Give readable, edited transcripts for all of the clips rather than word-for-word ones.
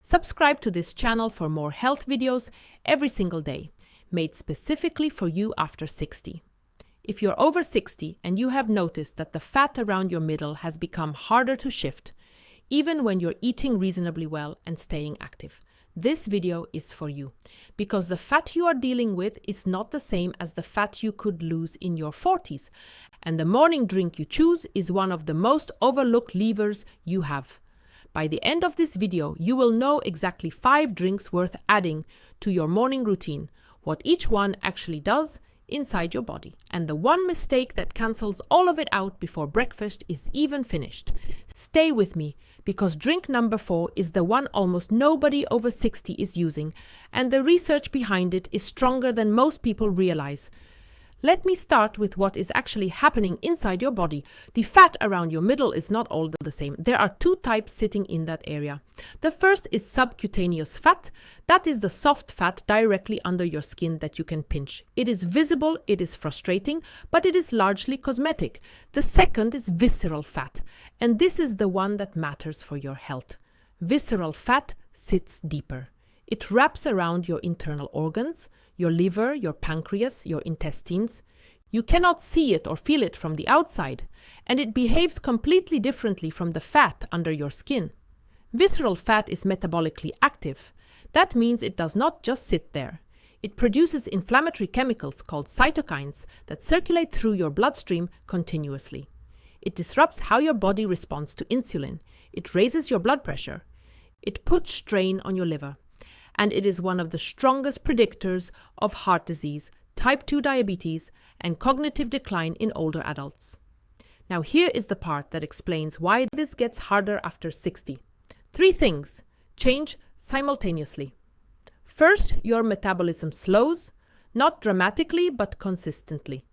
Subscribe to this channel for more health videos every single day, made specifically for you after 60. If you're over 60 and you have noticed that the fat around your middle has become harder to shift, even when you're eating reasonably well and staying active, this video is for you, because the fat you are dealing with is not the same as the fat you could lose in your 40s, and the morning drink you choose is one of the most overlooked levers you have. By the end of this video, you will know exactly 5 drinks worth adding to your morning routine, what each one actually does inside your body, and the one mistake that cancels all of it out before breakfast is even finished. Stay with me, because drink number 4 is the one almost nobody over 60 is using, and the research behind it is stronger than most people realize. Let me start with what is actually happening inside your body. The fat around your middle is not all the same. There are 2 types sitting in that area. The first is subcutaneous fat. That is the soft fat directly under your skin that you can pinch. It is visible, it is frustrating, but it is largely cosmetic. The second is visceral fat, and this is the one that matters for your health. Visceral fat sits deeper. It wraps around your internal organs, your liver, your pancreas, your intestines. You cannot see it or feel it from the outside, and it behaves completely differently from the fat under your skin. Visceral fat is metabolically active. That means it does not just sit there. It produces inflammatory chemicals called cytokines that circulate through your bloodstream continuously. It disrupts how your body responds to insulin. It raises your blood pressure. It puts strain on your liver. And it is one of the strongest predictors of heart disease, type 2 diabetes, and cognitive decline in older adults. Now here is the part that explains why this gets harder after 60. 3 things change simultaneously. First, your metabolism slows, not dramatically but consistently.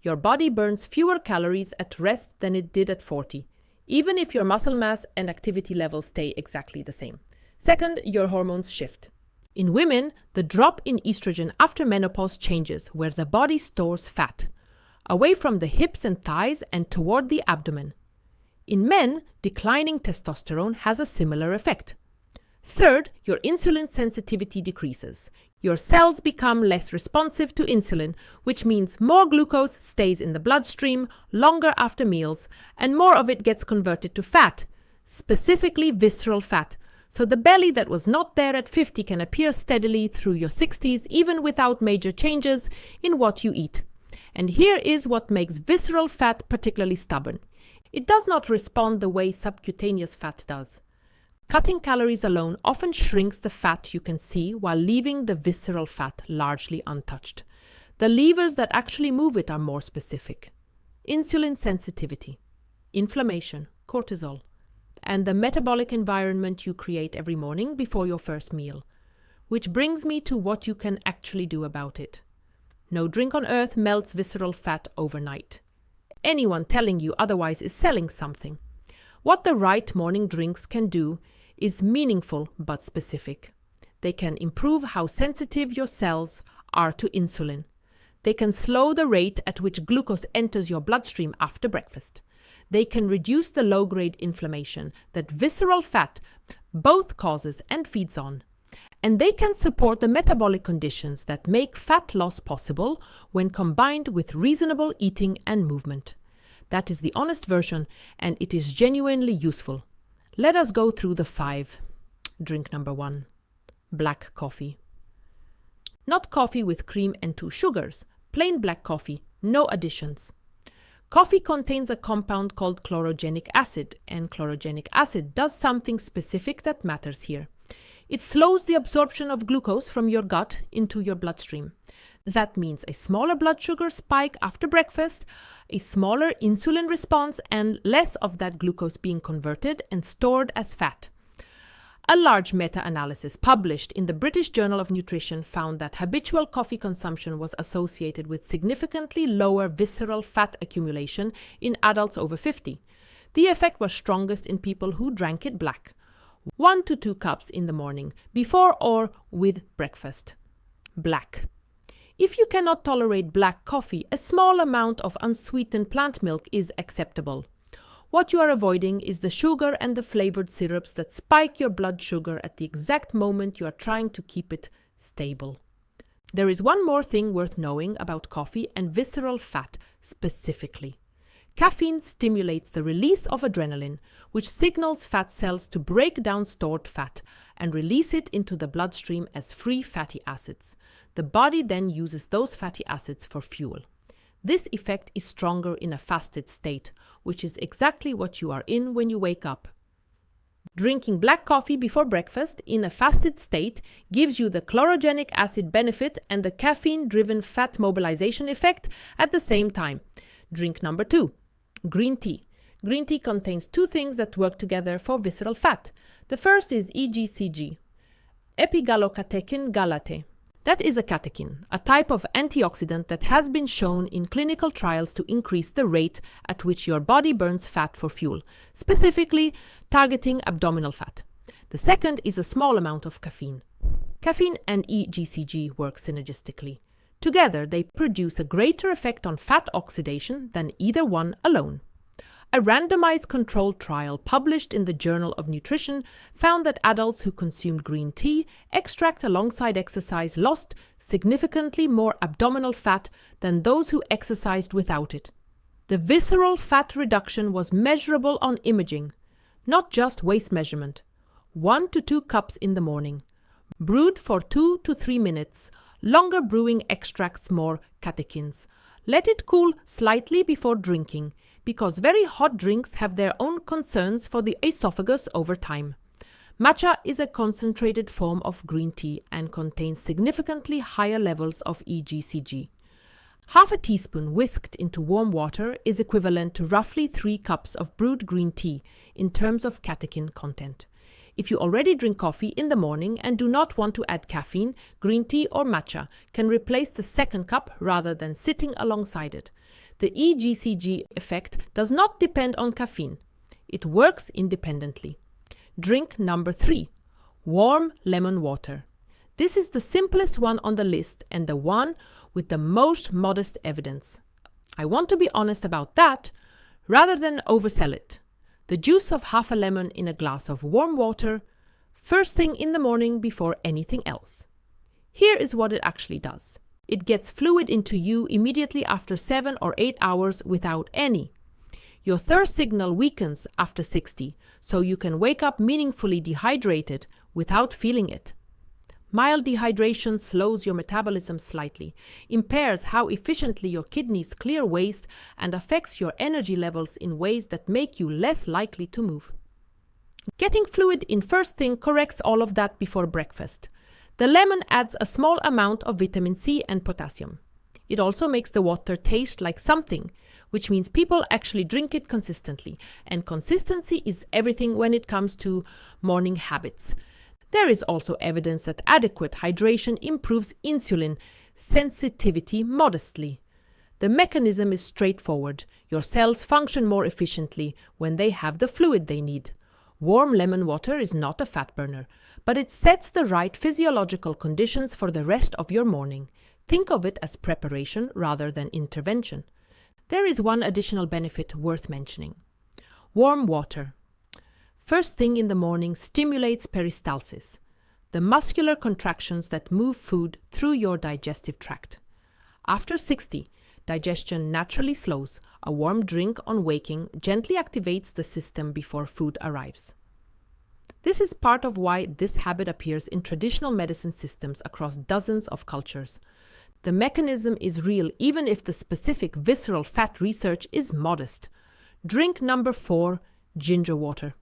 Your body burns fewer calories at rest than it did at 40, even if your muscle mass and activity levels stay exactly the same. Second, your hormones shift. In women, the drop in estrogen after menopause changes where the body stores fat, away from the hips and thighs and toward the abdomen. In men, declining testosterone has a similar effect. Third, your insulin sensitivity decreases. Your cells become less responsive to insulin, which means more glucose stays in the bloodstream longer after meals, and more of it gets converted to fat, specifically visceral fat. So the belly that was not there at 50 can appear steadily through your 60s, even without major changes in what you eat. And here is what makes visceral fat particularly stubborn. It does not respond the way subcutaneous fat does. Cutting calories alone often shrinks the fat you can see while leaving the visceral fat largely untouched. The levers that actually move it are more specific. Insulin sensitivity, inflammation, cortisol, and the metabolic environment you create every morning before your first meal. Which brings me to what you can actually do about it. No drink on earth melts visceral fat overnight. Anyone telling you otherwise is selling something. What the right morning drinks can do is meaningful but specific. They can improve how sensitive your cells are to insulin. They can slow the rate at which glucose enters your bloodstream after breakfast. They can reduce the low-grade inflammation that visceral fat both causes and feeds on. And they can support the metabolic conditions that make fat loss possible when combined with reasonable eating and movement. That is the honest version, and it is genuinely useful. Let us go through the 5. Drink number 1. Black coffee. Not coffee with cream and 2 sugars. Plain black coffee, no additions. Coffee contains a compound called chlorogenic acid, and chlorogenic acid does something specific that matters here. It slows the absorption of glucose from your gut into your bloodstream. That means a smaller blood sugar spike after breakfast, a smaller insulin response, and less of that glucose being converted and stored as fat. A large meta-analysis published in the British Journal of Nutrition found that habitual coffee consumption was associated with significantly lower visceral fat accumulation in adults over 50. The effect was strongest in people who drank it black, 1 to 2 cups in the morning, before or with breakfast. Black. If you cannot tolerate black coffee, a small amount of unsweetened plant milk is acceptable. What you are avoiding is the sugar and the flavored syrups that spike your blood sugar at the exact moment you are trying to keep it stable. There is one more thing worth knowing about coffee and visceral fat specifically. Caffeine stimulates the release of adrenaline, which signals fat cells to break down stored fat and release it into the bloodstream as free fatty acids. The body then uses those fatty acids for fuel. This effect is stronger in a fasted state, which is exactly what you are in when you wake up. Drinking black coffee before breakfast in a fasted state gives you the chlorogenic acid benefit and the caffeine-driven fat mobilization effect at the same time. Drink number 2. Green tea. Green tea contains two things that work together for visceral fat. The first is EGCG, epigallocatechin gallate. That is a catechin, a type of antioxidant that has been shown in clinical trials to increase the rate at which your body burns fat for fuel, specifically targeting abdominal fat. The second is a small amount of caffeine. Caffeine and EGCG work synergistically. Together, they produce a greater effect on fat oxidation than either one alone. A randomized controlled trial published in the Journal of Nutrition found that adults who consumed green tea extract alongside exercise lost significantly more abdominal fat than those who exercised without it. The visceral fat reduction was measurable on imaging, not just waist measurement. 1 to 2 cups in the morning. Brewed for 2 to 3 minutes. Longer brewing extracts more catechins. Let it cool slightly before drinking, because very hot drinks have their own concerns for the esophagus over time. Matcha is a concentrated form of green tea and contains significantly higher levels of EGCG. Half a teaspoon whisked into warm water is equivalent to roughly 3 cups of brewed green tea in terms of catechin content. If you already drink coffee in the morning and do not want to add caffeine, green tea or matcha can replace the second cup rather than sitting alongside it. The EGCG effect does not depend on caffeine. It works independently. Drink number 3. Warm lemon water. This is the simplest one on the list and the one with the most modest evidence. I want to be honest about that rather than oversell it. The juice of half a lemon in a glass of warm water, first thing in the morning before anything else. Here is what it actually does. It gets fluid into you immediately after 7 or 8 hours without any. Your thirst signal weakens after 60, so you can wake up meaningfully dehydrated without feeling it. Mild dehydration slows your metabolism slightly, impairs how efficiently your kidneys clear waste, and affects your energy levels in ways that make you less likely to move. Getting fluid in first thing corrects all of that before breakfast. The lemon adds a small amount of vitamin C and potassium. It also makes the water taste like something, which means people actually drink it consistently, and consistency is everything when it comes to morning habits. There is also evidence that adequate hydration improves insulin sensitivity modestly. The mechanism is straightforward. Your cells function more efficiently when they have the fluid they need. Warm lemon water is not a fat burner, but it sets the right physiological conditions for the rest of your morning. Think of it as preparation rather than intervention. There is one additional benefit worth mentioning. Warm water. First thing in the morning stimulates peristalsis, the muscular contractions that move food through your digestive tract. After 60, digestion naturally slows. A warm drink on waking gently activates the system before food arrives. This is part of why this habit appears in traditional medicine systems across dozens of cultures. The mechanism is real even if the specific visceral fat research is modest. Drink number 4, ginger water.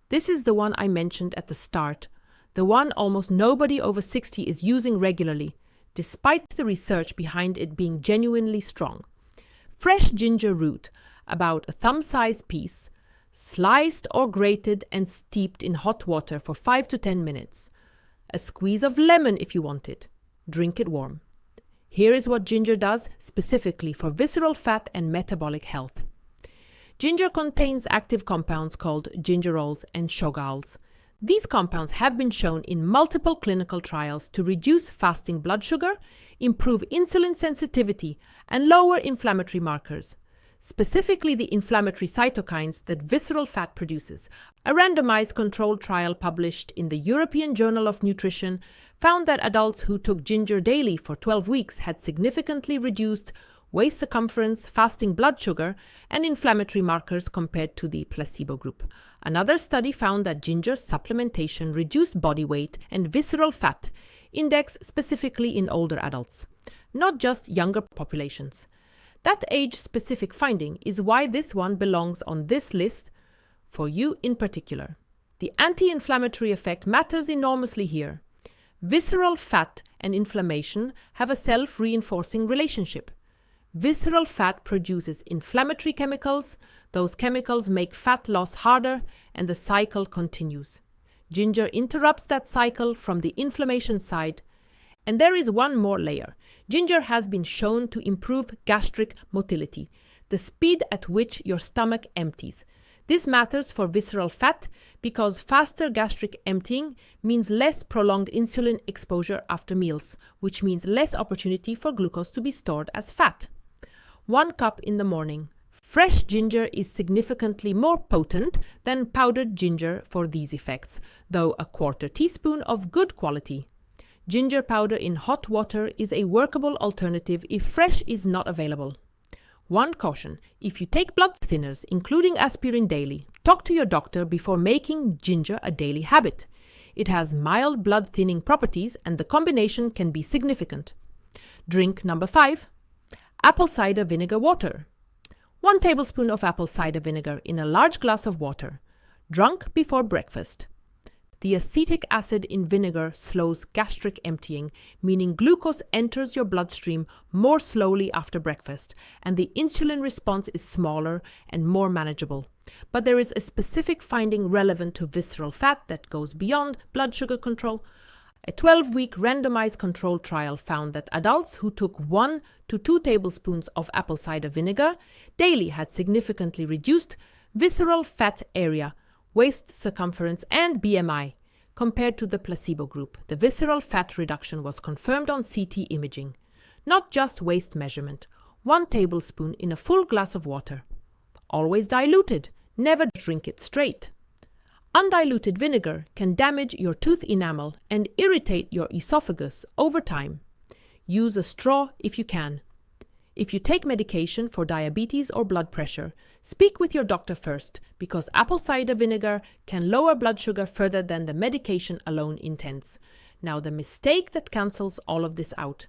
This is the one I mentioned at the start, the one almost nobody over 60 is using regularly, despite the research behind it being genuinely strong. Fresh ginger root, about a thumb-sized piece, sliced or grated and steeped in hot water for 5 to 10 minutes. A squeeze of lemon if you want it. Drink it warm. Here is what ginger does specifically for visceral fat and metabolic health. Ginger contains active compounds called gingerols and shogalls. These compounds have been shown in multiple clinical trials to reduce fasting blood sugar, improve insulin sensitivity, and lower inflammatory markers. specifically the inflammatory cytokines that visceral fat produces. A randomized controlled trial published in the European Journal of Nutrition found that adults who took ginger daily for 12 weeks had significantly reduced waist circumference, fasting blood sugar, and inflammatory markers compared to the placebo group. Another study found that ginger supplementation reduced body weight and visceral fat index specifically in older adults, not just younger populations. That age-specific finding is why this one belongs on this list for you in particular. The anti-inflammatory effect matters enormously here. Visceral fat and inflammation have a self-reinforcing relationship. Visceral fat produces inflammatory chemicals, those chemicals make fat loss harder, and the cycle continues. Ginger interrupts that cycle from the inflammation side. And there is one more layer. Ginger has been shown to improve gastric motility, the speed at which your stomach empties. This matters for visceral fat because faster gastric emptying means less prolonged insulin exposure after meals, which means less opportunity for glucose to be stored as fat. 1 cup in the morning. Fresh ginger is significantly more potent than powdered ginger for these effects, though a 1/4 teaspoon of good quality. Ginger powder in hot water is a workable alternative if fresh is not available. One caution: if you take blood thinners, including aspirin daily, talk to your doctor before making ginger a daily habit. It has mild blood thinning properties and the combination can be significant. Drink number 5. Apple cider vinegar water. 1 tablespoon of apple cider vinegar in a large glass of water. Drunk before breakfast. The acetic acid in vinegar slows gastric emptying, meaning glucose enters your bloodstream more slowly after breakfast, and the insulin response is smaller and more manageable. But there is a specific finding relevant to visceral fat that goes beyond blood sugar control. A 12-week randomized controlled trial found that adults who took 1 to 2 tablespoons of apple cider vinegar daily had significantly reduced visceral fat area, waist circumference, and BMI compared to the placebo group. The visceral fat reduction was confirmed on CT imaging, not just waist measurement. 1 tablespoon in a full glass of water. Always diluted, never drink it straight. Undiluted vinegar can damage your tooth enamel and irritate your esophagus over time. Use a straw if you can. If you take medication for diabetes or blood pressure, speak with your doctor first, because apple cider vinegar can lower blood sugar further than the medication alone intends. Now the mistake that cancels all of this out.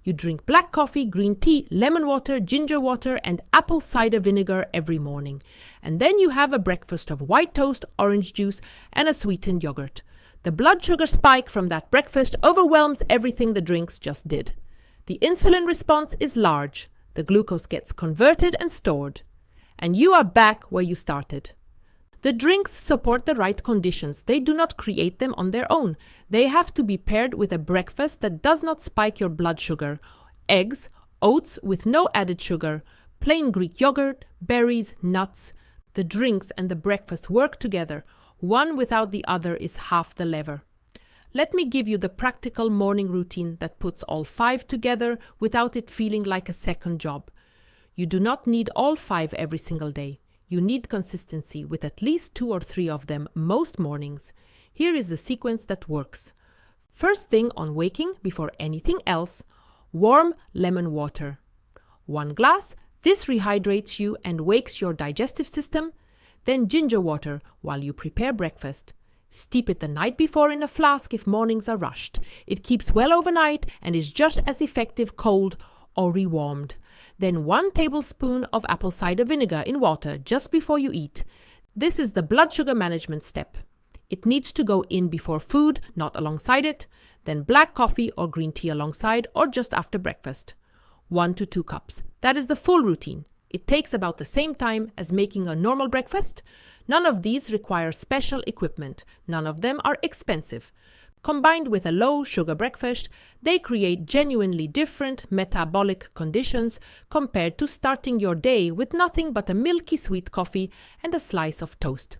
You drink black coffee, green tea, lemon water, ginger water, and apple cider vinegar every morning. And then you have a breakfast of white toast, orange juice, and a sweetened yogurt. The blood sugar spike from that breakfast overwhelms everything the drinks just did. The insulin response is large. The glucose gets converted and stored. And you are back where you started. The drinks support the right conditions. They do not create them on their own. They have to be paired with a breakfast that does not spike your blood sugar. Eggs, oats with no added sugar, plain Greek yogurt, berries, nuts. The drinks and the breakfast work together. One without the other is half the lever. Let me give you the practical morning routine that puts all 5 together without it feeling like a second job. You do not need all 5 every single day. You need consistency with at least 2 or 3 of them most mornings. Here is the sequence that works. First thing on waking, before anything else, warm lemon water. 1 glass, this rehydrates you and wakes your digestive system. Then ginger water while you prepare breakfast. Steep it the night before in a flask if mornings are rushed. It keeps well overnight and is just as effective cold or rewarmed. Then 1 tablespoon of apple cider vinegar in water just before you eat. This is the blood sugar management step. It needs to go in before food, not alongside it. Then black coffee or green tea alongside or just after breakfast. 1 to 2 cups. That is the full routine. It takes about the same time as making a normal breakfast. None of these require special equipment. None of them are expensive. Combined with a low-sugar breakfast, they create genuinely different metabolic conditions compared to starting your day with nothing but a milky sweet coffee and a slice of toast.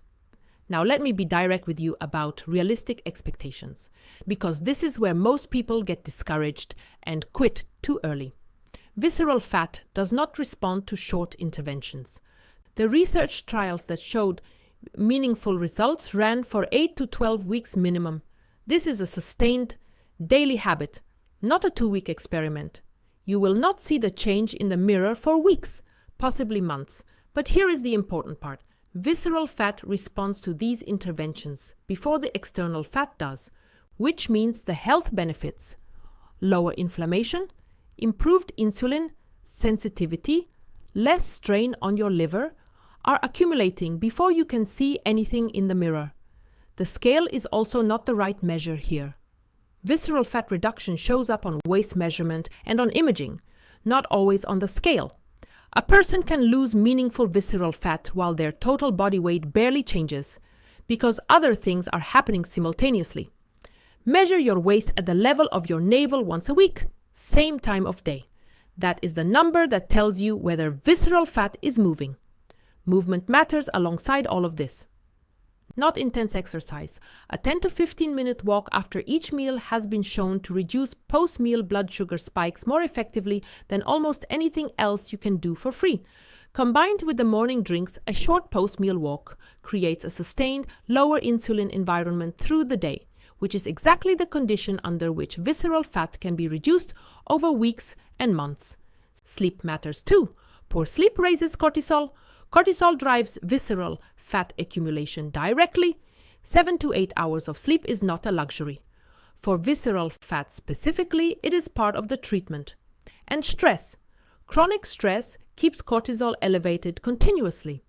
Now let me be direct with you about realistic expectations, because this is where most people get discouraged and quit too early. Visceral fat does not respond to short interventions. The research trials that showed meaningful results ran for 8 to 12 weeks minimum. This is a sustained daily habit, not a 2-week experiment. You will not see the change in the mirror for weeks, possibly months. But here is the important part. Visceral fat responds to these interventions before the external fat does, which means the health benefits: lower inflammation, improved insulin sensitivity, less strain on your liver, are accumulating before you can see anything in the mirror. The scale is also not the right measure here. Visceral fat reduction shows up on waist measurement and on imaging, not always on the scale. A person can lose meaningful visceral fat while their total body weight barely changes, because other things are happening simultaneously. Measure your waist at the level of your navel once a week, same time of day. That is the number that tells you whether visceral fat is moving. Movement matters alongside all of this. Not intense exercise. A 10 to 15-minute walk after each meal has been shown to reduce post-meal blood sugar spikes more effectively than almost anything else you can do for free. Combined with the morning drinks, a short post-meal walk creates a sustained, lower insulin environment through the day, which is exactly the condition under which visceral fat can be reduced over weeks and months. Sleep matters too. Poor sleep raises cortisol. Cortisol drives visceral fat accumulation directly. 7 to 8 hours of sleep is not a luxury. For visceral fat specifically, it is part of the treatment. And stress. Chronic stress keeps cortisol elevated continuously.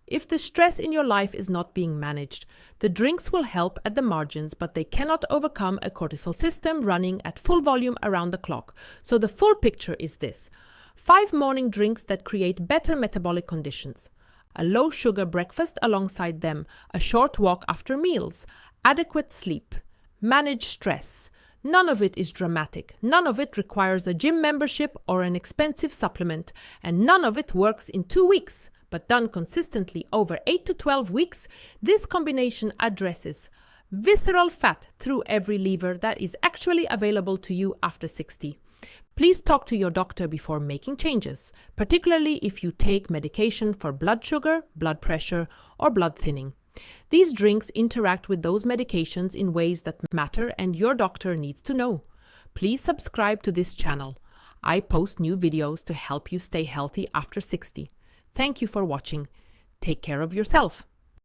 If the stress in your life is not being managed, the drinks will help at the margins, but they cannot overcome a cortisol system running at full volume around the clock. So the full picture is this: 5 morning drinks that create better metabolic conditions, a low sugar breakfast alongside them, a short walk after meals, adequate sleep, manage stress. None of it is dramatic, none of it requires a gym membership or an expensive supplement, and none of it works in 2 weeks. But done consistently over 8 to 12 weeks, this combination addresses visceral fat through every lever that is actually available to you after 60. Please talk to your doctor before making changes, particularly if you take medication for blood sugar, blood pressure, or blood thinning. These drinks interact with those medications in ways that matter, and your doctor needs to know. Please subscribe to this channel. I post new videos to help you stay healthy after 60. Thank you for watching. Take care of yourself.